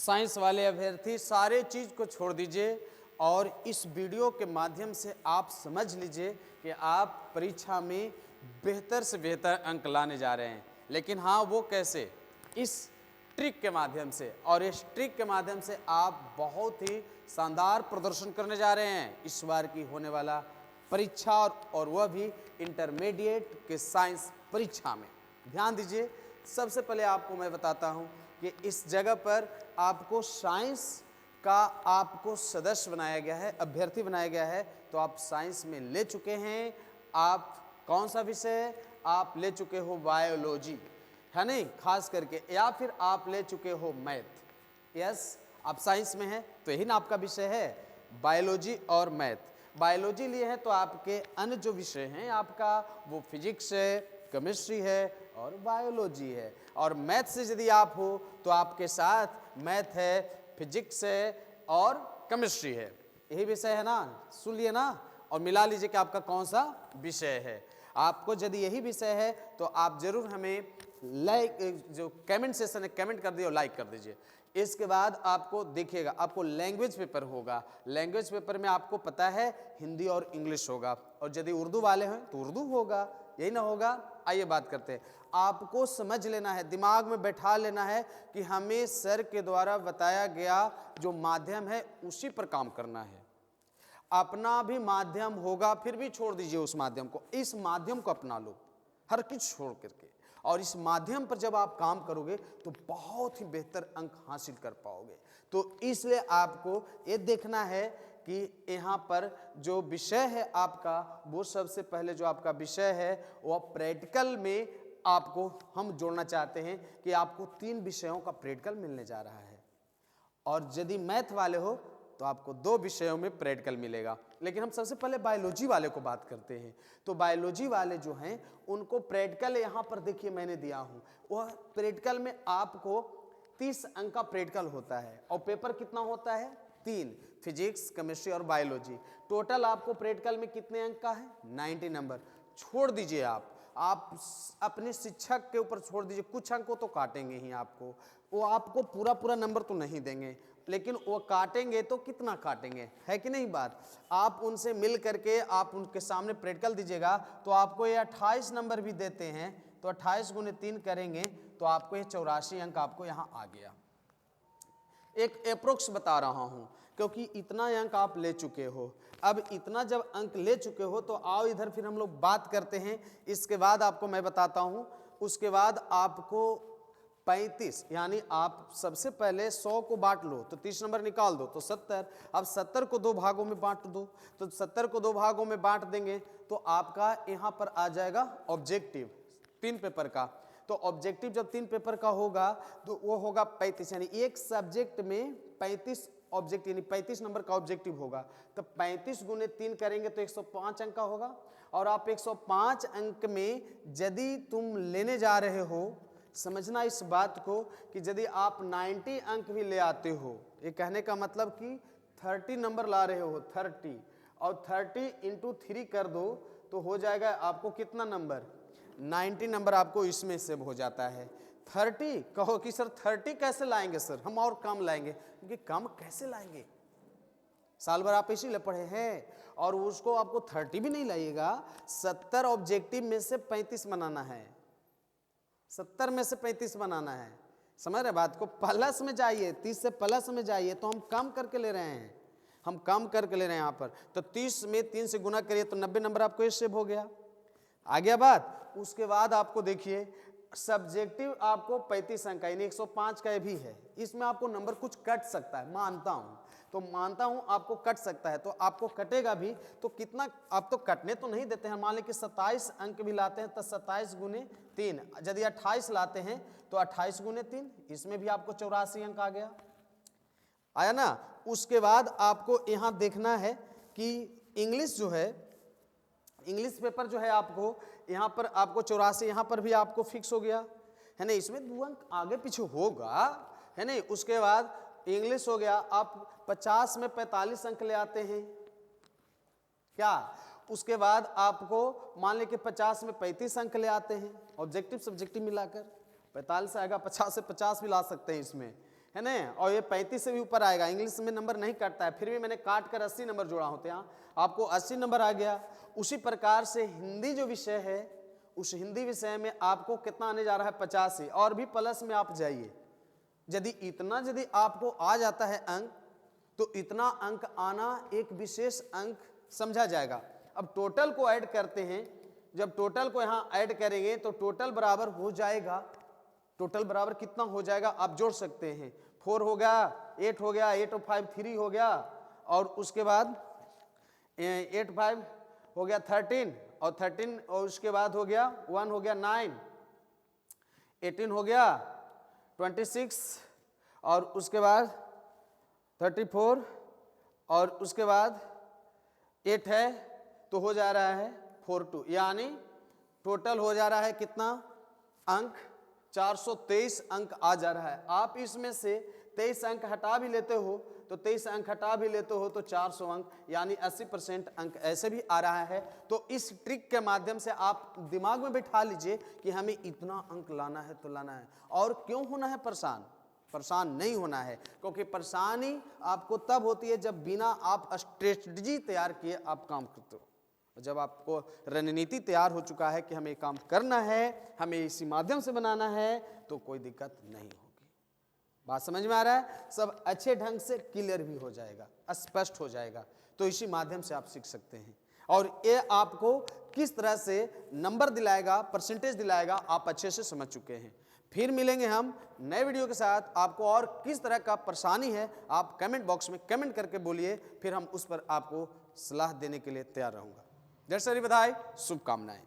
Science वाले अभ्यर्थी सारे चीज़ को छोड़ दीजिए और इस वीडियो के माध्यम से आप समझ लीजिए कि आप परीक्षा में बेहतर से बेहतर अंक लाने जा रहे हैं। लेकिन हाँ, वो कैसे? इस ट्रिक के माध्यम से, और इस ट्रिक के माध्यम से आप बहुत ही शानदार प्रदर्शन करने जा रहे हैं इस बार की होने वाला परीक्षा, और वह भी इंटरमीडिएट के साइंस परीक्षा में। ध्यान दीजिए, सबसे पहले आपको मैं बताता हूं कि इस जगह पर आपको साइंस का आपको सदस्य बनाया गया है, अभ्यर्थी बनाया गया है। तो आप साइंस में ले चुके हैं, आप कौन सा विषय? आप ले चुके हो बायोलॉजी, है नहीं, खास करके, या फिर आप ले चुके हो मैथ। यस, आप साइंस में हैं तो यही ना आपका विषय है, बायोलॉजी और मैथ। बायोलॉजी लिए हैं तो आपके अन्य जो विषय हैं आपका वो फिजिक्स है, केमिस्ट्री है और बायोलॉजी है। और मैथ से यदि आप हो तो आपके साथ मैथ है, फिजिक्स है और केमिस्ट्री है। यही विषय है ना, सुन लिए ना, और मिला लीजिए कि आपका कौन सा विषय है। आपको यदि यही विषय है तो आप जरूर हमें लाइक, जो कमेंट सेक्शन है, कमेंट कर दिए और लाइक कर दीजिए। इसके बाद आपको देखिएगा, आपको लैंग्वेज पेपर होगा। लैंग्वेज पेपर में आपको पता है हिंदी और इंग्लिश होगा, और यदि उर्दू वाले हैं तो उर्दू होगा, यही ना होगा। आइए बात करते हैं। आपको समझ लेना है, दिमाग में बैठा लेना है कि हमें सर के द्वारा बताया गया जो माध्यम है उसी पर काम करना है। अपना भी माध्यम होगा, फिर भी छोड़ दीजिए उस माध्यम को, इस माध्यम को अपना लो, हर कुछ छोड़ करके। और इस माध्यम पर जब आप काम करोगे तो बहुत ही बेहतर अंक हासिल कर पाओगे। तो इसलिए आपको ये देखना है कि यहाँ पर जो विषय है आपका, वो सबसे पहले जो आपका विषय है वह प्रैक्टिकल में आपको हम जोड़ना चाहते हैं कि आपको 3 विषयों का प्रैक्टिकल मिलने जा रहा है। और यदि मैथ वाले हो तो आपको 2 विषयों में प्रैक्टिकल मिलेगा। लेकिन हम सबसे पहले बायोलॉजी वाले को बात करते हैं। तो बायोलॉजी वाले जो हैं उनको प्रैक्टिकल यहाँ पर देखिए मैंने दिया हूँ, वह प्रैक्टिकल में आपको 30 अंक का प्रैक्टिकल होता है। और पेपर कितना होता है? 3, फिजिक्स, केमिस्ट्री और बायोलॉजी। टोटल आपको प्रैक्टिकल में कितने अंक का है? 90 नंबर। छोड़ दीजिए आप अपने शिक्षक के ऊपर छोड़ दीजिए, कुछ अंक को तो काटेंगे ही आपको, वो आपको पूरा पूरा नंबर तो नहीं देंगे, लेकिन वो काटेंगे तो कितना काटेंगे, है कि नहीं बात। आप उनसे मिल करके आप उनके सामने प्रैक्टिकल दीजिएगा तो आपको ये 28 नंबर भी देते हैं, तो 28 गुने 3 करेंगे तो आपको ये 84 अंक आपको यहाँ आ गया। एक अप्रोक्स बता रहा हूं क्योंकि इतना अंक आप ले चुके हो। अब इतना जब अंक ले चुके हो तो आओ इधर फिर हम लोग बात करते हैं। इसके बाद आपको मैं बताता हूं, उसके बाद आपको 35, यानी आप सबसे पहले 100 को बांट लो तो 30 नंबर निकाल दो तो 70। अब 70 को 2 भागों में बांट दो, तो 70 को 2 भागों में बांट देंगे तो आपका यहाँ पर आ जाएगा ऑब्जेक्टिव 3 पेपर का। तो ऑब्जेक्टिव जब 3 पेपर का होगा तो वो होगा 35, यानी एक सब्जेक्ट में 35 ऑब्जेक्ट, यानी 35 नंबर का ऑब्जेक्टिव होगा। तो 35 गुने 3 करेंगे तो 105 अंक का होगा। और आप 105 अंक में यदि तुम लेने जा रहे हो, समझना इस बात को कि यदि आप 90 अंक भी ले आते हो, ये कहने का मतलब कि 30 नंबर ला रहे हो, 30, और 30 इंटू 3 कर दो तो हो जाएगा आपको कितना नंबर? 90 नंबर आपको इसमें से हो जाता है। 30 कहो कि सर 30 कैसे लाएंगे सर, हम और कम लाएंगे, क्योंकि कम कैसे लाएंगे, साल भर आप इसीलिए पढ़े हैं। और उसको आपको 30 भी नहीं लाइएगा, 70 ऑब्जेक्टिव में से 35 बनाना है, 70 में से 35 बनाना है, समझ रहे बात को। प्लस में जाइए, 30 से प्लस में जाइए, तो हम कम करके ले रहे हैं, हम कम करके ले रहे हैं यहाँ पर। तो 30 में 3 से गुना करिए तो 90 नंबर आपको ये सेव हो गया, आ गया बात। उसके बाद आपको देखिए सब्जेक्टिव आपको 35 अंक का, यानी 105 का भी है, इसमें आपको नंबर कुछ कट सकता है, मानता हूं, तो मानता हूं आपको कट सकता है, तो आपको कटेगा भी तो कितना, आप तो कटने तो नहीं देते हैं। मान लें कि 27 अंक भी लाते हैं तो 27 गुने 3, यदि 28 लाते हैं तो 28 गुने 3, इसमें भी आपको 84 अंक आ गया, आया ना। उसके बाद आपको यहाँ देखना है कि इंग्लिश जो है, इंग्लिश पेपर जो है आपको यहाँ पर आपको 84, यहाँ पर भी आपको फिक्स हो गया है ना, इसमें 2 अंक आगे पीछे होगा, है नहीं। उसके बाद इंग्लिश हो गया, आप 50 में 45 अंक ले आते हैं क्या। उसके बाद आपको मान लें कि 50 में 35 अंक ले आते हैं, ऑब्जेक्टिव सब्जेक्टिव मिलाकर 45 आएगा, 50 से 50 भी ला सकते हैं इसमें, है ना, और ये 35 से भी ऊपर आएगा। इंग्लिश में नंबर नहीं काटता है, फिर भी मैंने काट कर 80 नंबर जोड़ा होते हैं, आपको 80 नंबर आ गया। उसी प्रकार से हिंदी जो विषय है, उस हिंदी विषय में आपको कितना आने जा रहा है, 85, और भी प्लस में आप जाइए। यदि आपको आ जाता है अंक, तो इतना अंक आना एक विशेष अंक समझा जाएगा। अब टोटल को ऐड करते हैं, जब टोटल को यहाँ ऐड करेंगे तो टोटल बराबर हो जाएगा, टोटल बराबर कितना हो जाएगा आप जोड़ सकते हैं। 4 हो गया, 8 हो गया, 8 और 5 3 हो गया, और उसके बाद 8 5 हो गया 13, और 13 और उसके बाद हो गया 1 हो गया 9, 18 हो गया 26, और उसके बाद 34, और उसके बाद 8 है तो हो जा रहा है 42, यानी टोटल हो जा रहा है कितना अंक, 423 अंक आ जा रहा है। आप इसमें से 23 अंक हटा भी लेते हो तो 23 अंक हटा भी लेते हो तो 400 अंक, यानी 80% अंक ऐसे भी आ रहा है। तो इस ट्रिक के माध्यम से आप दिमाग में बैठा लीजिए कि हमें इतना अंक लाना है तो लाना है। और क्यों होना है परेशान? परेशान नहीं होना है, क्योंकि परेशानी आपको तब होती है जब बिना आप स्ट्रेटजी तैयार किए आप काम करते हो। जब आपको रणनीति तैयार हो चुका है कि हमें काम करना है, हमें इसी माध्यम से बनाना है, तो कोई दिक्कत नहीं होगी। बात समझ में आ रहा है? सब अच्छे ढंग से क्लियर भी हो जाएगा, स्पष्ट हो जाएगा। तो इसी माध्यम से आप सीख सकते हैं। और ये आपको किस तरह से नंबर दिलाएगा, परसेंटेज दिलाएगा, आप अच्छे से समझ चुके हैं। फिर मिलेंगे हम नए वीडियो के साथ। आपको और किस तरह का परेशानी है आप कमेंट बॉक्स में कमेंट करके बोलिए, फिर हम उस पर आपको सलाह देने के लिए तैयार रहूँगा। ढेर सारी बधाई, शुभकामनाएं।